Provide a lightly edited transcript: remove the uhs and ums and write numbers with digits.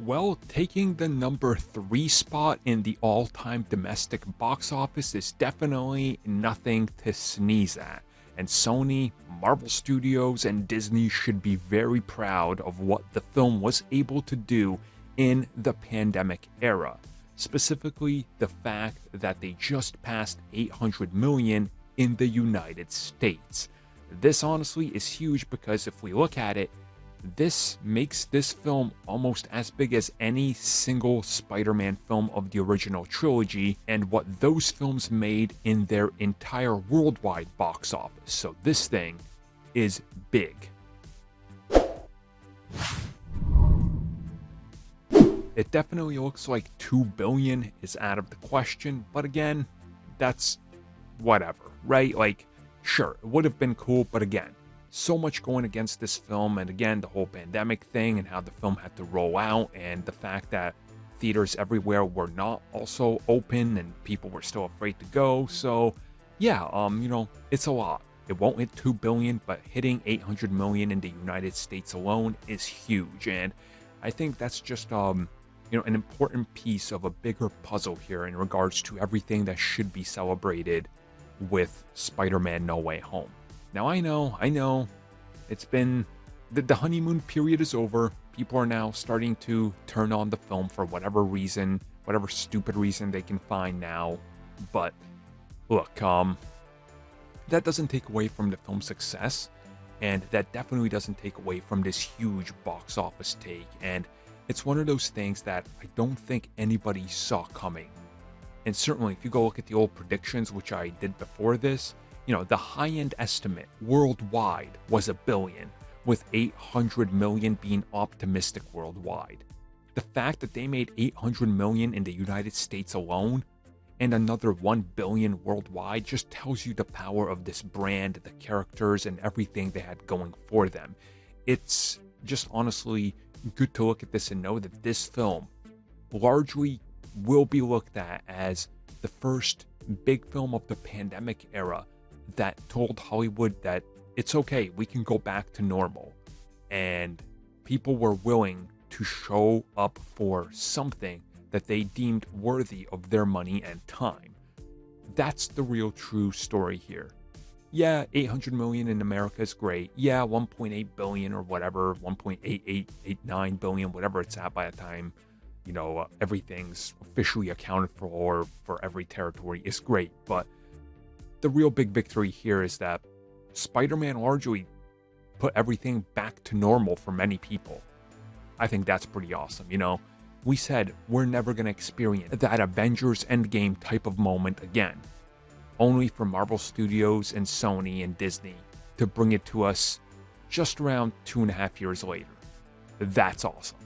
Well, taking the number 3 spot in the all-time domestic box office is definitely nothing to sneeze at. And Sony, Marvel Studios, and Disney should be very proud of what the film was able to do in the pandemic era. Specifically, the fact that they just passed 800 million in the United States. This honestly is huge because if we look at it, this makes this film almost as big as any single Spider-Man film of the original trilogy and what those films made in their entire worldwide box office. So this thing is big. It definitely looks like 2 billion is out of the question, but again, that's whatever, right? Like, sure, it would have been cool, but again, so much going against this film, and again, the whole pandemic thing and how the film had to roll out, and the fact that theaters everywhere were not also open and people were still afraid to go. So yeah, it's a lot. It won't hit 2 billion, but hitting 800 million in the United States alone is huge, and I think that's just an important piece of a bigger puzzle here in regards to everything that should be celebrated with Spider-Man No Way Home. Now, I know, it's been, the honeymoon period is over. People are now starting to turn on the film for whatever reason, whatever stupid reason they can find now. But, look, that doesn't take away from the film's success, and that definitely doesn't take away from this huge box office take. And it's one of those things that I don't think anybody saw coming. And certainly, if you go look at the old predictions, which I did before this, the high-end estimate worldwide was $1 billion, with 800 million being optimistic worldwide. The fact that they made 800 million in the United States alone and another 1 billion worldwide just tells you the power of this brand, the characters, and everything they had going for them. It's just honestly good to look at this and know that this film largely will be looked at as the first big film of the pandemic era that told Hollywood that it's okay, we can go back to normal. And people were willing to show up for something that they deemed worthy of their money and time. That's the real true story here. Yeah, 800 million in America is great. Yeah, 1.8 billion or whatever, 1.8889 billion, whatever it's at by the time, everything's officially accounted for every territory is great. But the real big victory here is that Spider-Man largely put everything back to normal for many people. I think that's pretty awesome. We said we're never going to experience that Avengers Endgame type of moment again. Only for Marvel Studios and Sony and Disney to bring it to us just around 2.5 years later. That's awesome.